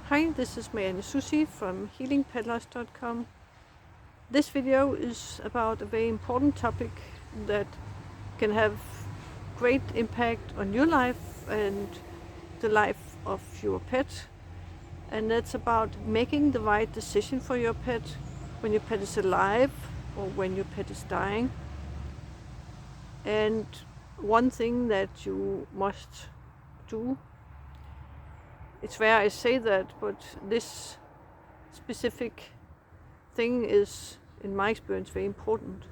Hi, this is Marianne Soucy from healingpeddlers.com. This video is about a very important topic that can have great impact on your life and the life of your pet. And that's about making the right decision for your pet when your pet is alive or when your pet is dying. And one thing that you must do, it's rare I say that, but this specific thing is, in my experience, very important.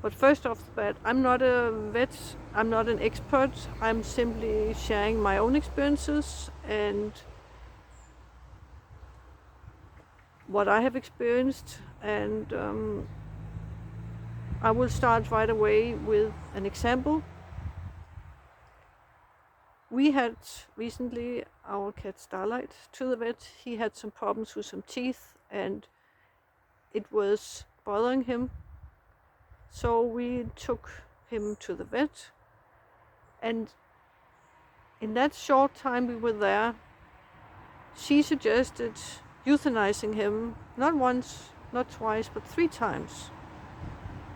But first off the bat, I'm not a vet, I'm not an expert, I'm simply sharing my own experiences and what I have experienced, and I will start right away with an example. We had recently our cat Starlight to the vet. He had some problems with some teeth and it was bothering him. So we took him to the vet, and in that short time we were there, she suggested euthanizing him, not once, not twice, but 3 times.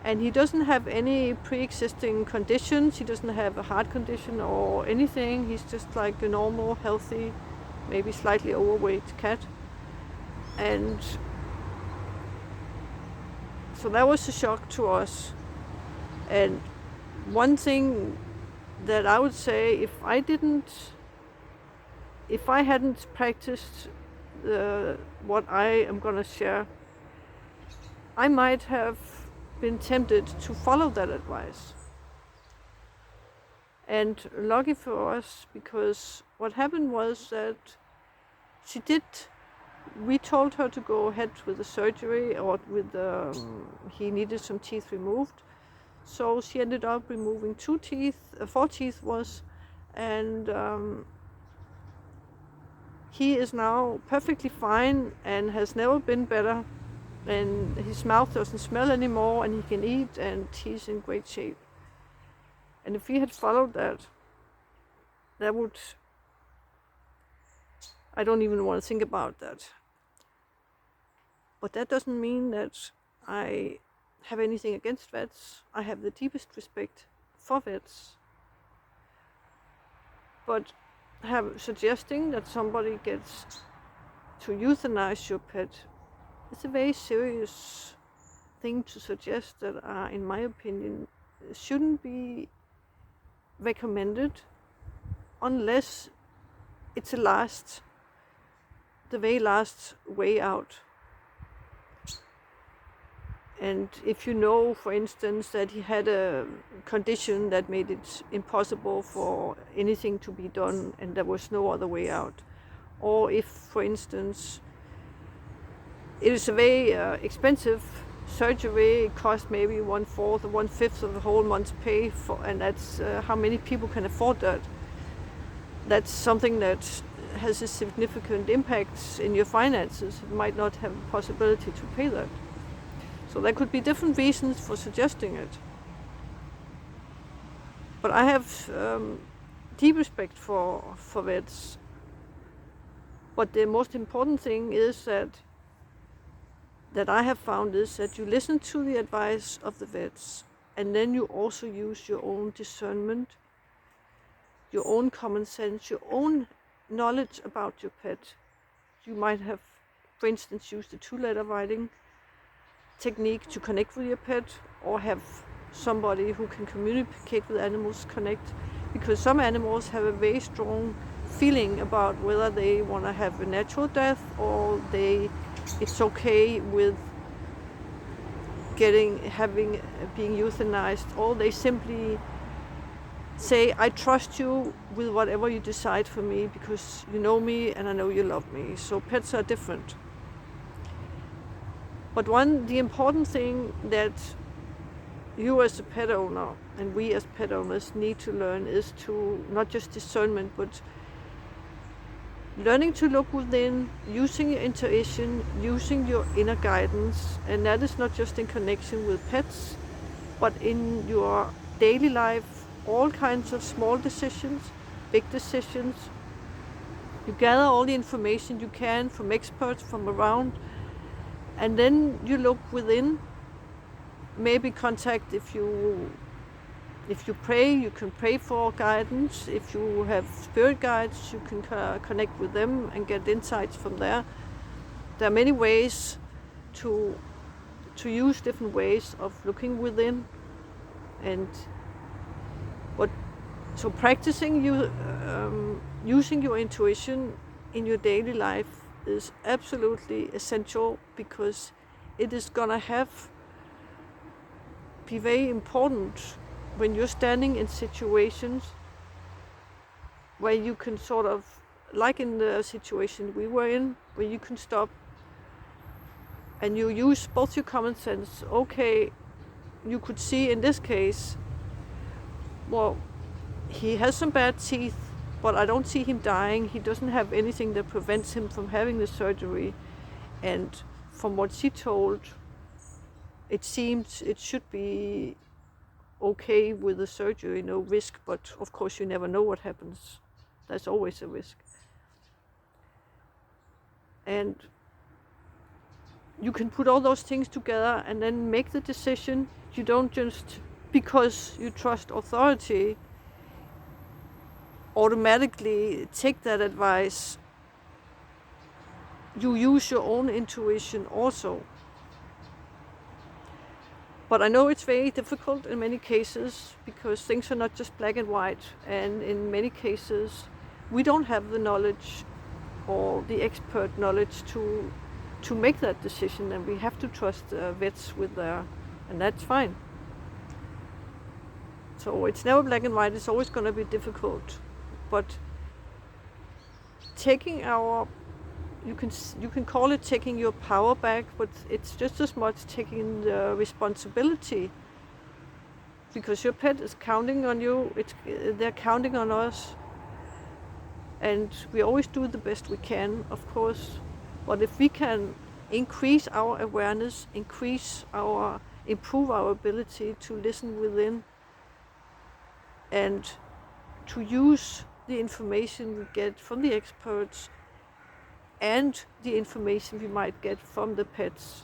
And he doesn't have any pre-existing conditions, he doesn't have a heart condition or anything, he's just like a normal, healthy, maybe slightly overweight cat. And so that was a shock to us. And one thing that I would say, if I hadn't practiced what I am going to share, I might have been tempted to follow that advice. And lucky for us, because what happened was that we told her to go ahead with the surgery, or with he needed some teeth removed. So she ended up removing 4 teeth was, and he is now perfectly fine and has never been better, and his mouth doesn't smell anymore and he can eat and he's in great shape. And if we had followed that would, I don't even want to think about that. But that doesn't mean that I have anything against vets. I have the deepest respect for vets. But suggesting that somebody gets to euthanize your pet is a very serious thing to suggest that, in my opinion, shouldn't be recommended unless it's the very last way out. And if you know, for instance, that he had a condition that made it impossible for anything to be done and there was no other way out, or if, for instance, it is a very expensive surgery, it costs maybe 1/4 or 1/5 of the whole month's pay, and that's how many people can afford that. That's something that has a significant impact in your finances. You might not have the possibility to pay that. So there could be different reasons for suggesting it. But I have deep respect for vets. But the most important thing is that I have found is that you listen to the advice of the vets, and then you also use your own discernment, your own common sense, your own knowledge about your pet. You might have, for instance, used the 2-letter writing technique to connect with your pet, or have somebody who can communicate with animals connect, because some animals have a very strong feeling about whether they want to have a natural death or it's okay with being euthanized, or they simply say, I trust you with whatever you decide for me because you know me and I know you love me. So pets are different. But the important thing that you as a pet owner and we as pet owners need to learn is to not just discernment, but learning to look within, using your intuition, using your inner guidance. And that is not just in connection with pets, but in your daily life, all kinds of small decisions, big decisions. You gather all the information you can from experts from around, and then you look within. Maybe contact, if you pray, you can pray for guidance. If you have spirit guides, you can connect with them and get insights from there. There are many ways to use different ways of looking within, and so practicing using your intuition in your daily life is absolutely essential, because it is gonna be very important when you're standing in situations where you can sort of, like in the situation we were in, where you can stop and you use both your common sense. Okay, you could see in this case, well, he has some bad teeth, but I don't see him dying. He doesn't have anything that prevents him from having the surgery. And from what she told, it seems it should be okay with the surgery, no risk, but of course you never know what happens. There's always a risk. And you can put all those things together and then make the decision. You don't just, because you trust authority, automatically take that advice. You use your own intuition also. But I know it's very difficult in many cases, because things are not just black and white, and in many cases we don't have the knowledge or the expert knowledge to make that decision, and we have to trust vets with their, and that's fine. So it's never black and white, it's always going to be difficult, but taking our, you can call it taking your power back, but it's just as much taking the responsibility, because your pet is counting on you. They're counting on us, and we always do the best we can, of course. But if we can increase our awareness, improve our ability to listen within, and to use the information we get from the experts and the information we might get from the pets.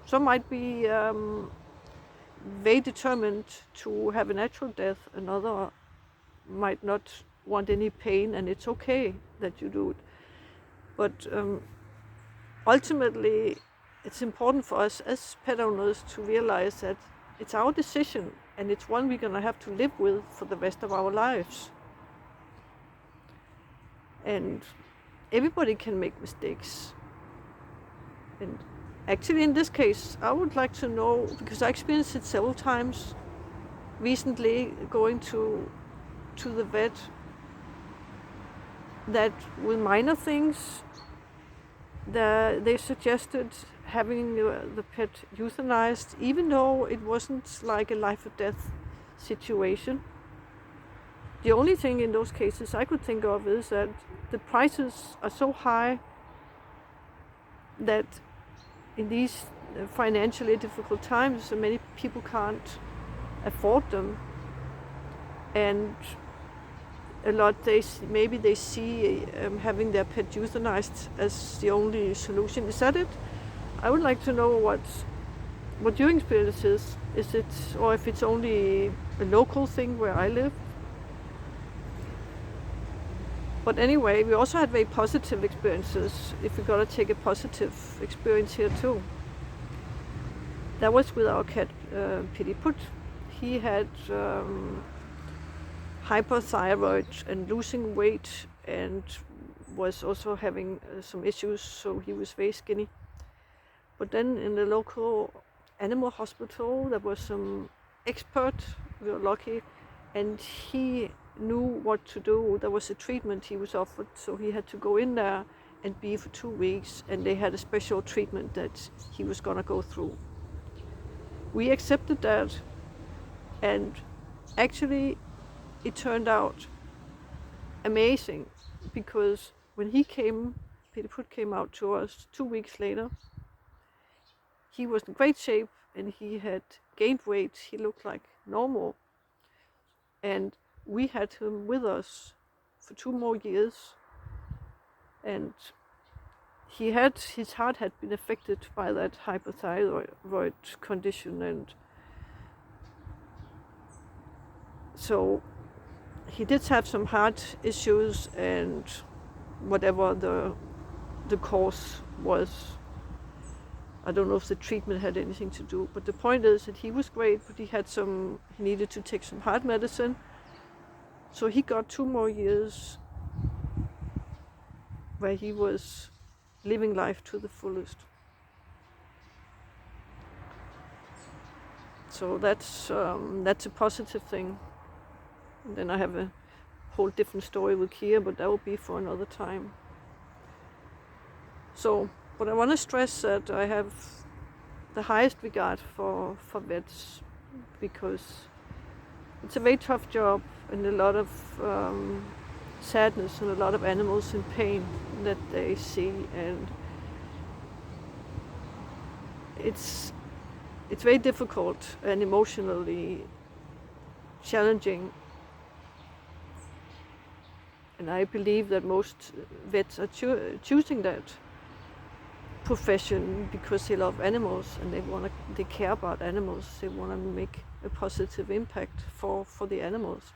Some might be very determined to have a natural death, another might not want any pain, and it's okay that you do it. But ultimately, it's important for us as pet owners to realize that it's our decision, and it's one we're going to have to live with for the rest of our lives. And everybody can make mistakes. And actually in this case, I would like to know, because I experienced it several times recently going to the vet, that with minor things, they suggested having the pet euthanized, even though it wasn't like a life or death situation. The only thing in those cases I could think of is that the prices are so high that in these financially difficult times, many people can't afford them. And a lot, maybe they see having their pet euthanized as the only solution. Is that it? I would like to know what your experience is. Is it, or if it's only a local thing where I live? But anyway, we also had very positive experiences, if we gotta take a positive experience here too. That was with our cat, Pitty Put. He had hyperthyroid and losing weight, and was also having some issues, so he was very skinny. But then in the local animal hospital, there was some expert, we were lucky, and he knew what to do. There was a treatment he was offered, so he had to go in there and be for 2 weeks, and they had a special treatment that he was gonna go through. We accepted that, and actually it turned out amazing, because when he came, Peter Put came out to us 2 weeks later, he was in great shape and he had gained weight. He looked like normal, and we had him with us for 2 more years, and his heart had been affected by that hypothyroid condition, and so he did have some heart issues, and whatever the cause was, I don't know if the treatment had anything to do, but the point is that he was great, but he needed to take some heart medicine, so he got 2 more years where he was living life to the fullest. So that's a positive thing. And then I have a whole different story with Kia, but that will be for another time. So, but I want to stress that I have the highest regard for vets, because it's a very tough job, and a lot of sadness and a lot of animals in pain that they see, and it's very difficult and emotionally challenging. And I believe that most vets are choosing that profession because they love animals, and they care about animals. They want to make a positive impact for the animals.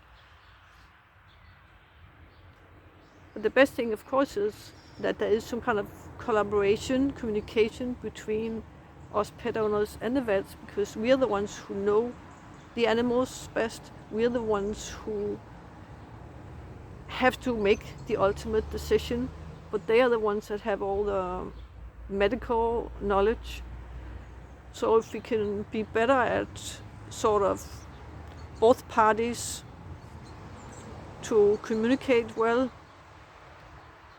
But the best thing, of course, is that there is some kind of collaboration, communication between us pet owners and the vets, because we are the ones who know the animals best. We are the ones who have to make the ultimate decision, but they are the ones that have all the medical knowledge. So if we can be better at sort of both parties to communicate well,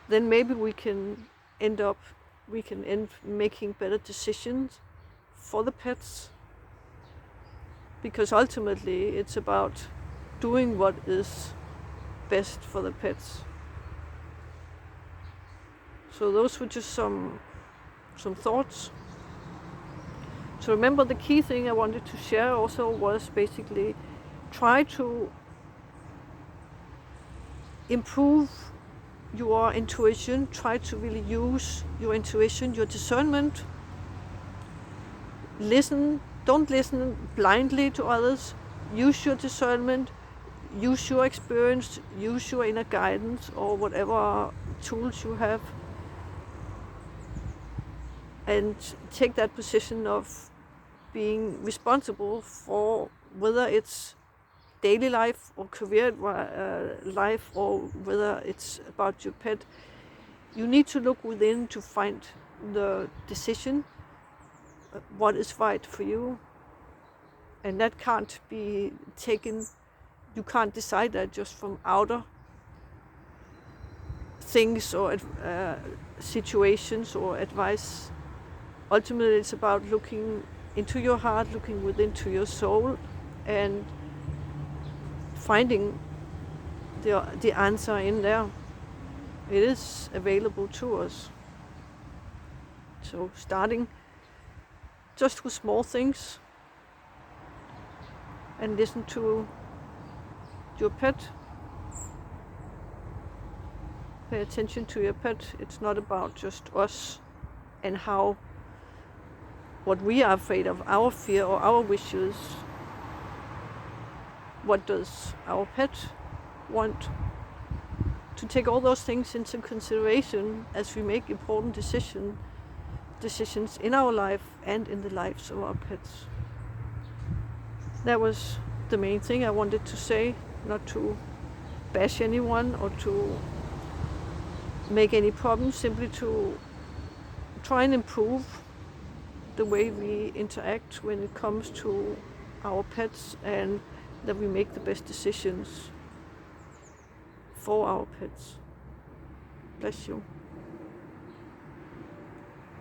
then maybe we can end making better decisions for the pets, because ultimately it's about doing what is best for the pets. So those were just some thoughts. So remember, the key thing I wanted to share also was basically try to improve your intuition, try to really use your intuition, your discernment. Don't listen blindly to others. Use your discernment, use your experience, use your inner guidance or whatever tools you have, and take that position of being responsible for whether it's daily life or career life, or whether it's about your pet. You need to look within to find the decision, what is right for you, and that can't be taken. You can't decide that just from outer things or situations or advice. Ultimately, it's about looking into your heart, looking within to your soul, and finding the answer in there. It is available to us. So starting just with small things, and listen to your pet. Pay attention to your pet. It's not about just us and what we are afraid of, our fear or our wishes. What does our pet want? To take all those things into consideration as we make important decisions in our life and in the lives of our pets. That was the main thing I wanted to say, not to bash anyone or to make any problems, simply to try and improve the way we interact when it comes to our pets, and that we make the best decisions for our pets. Bless you.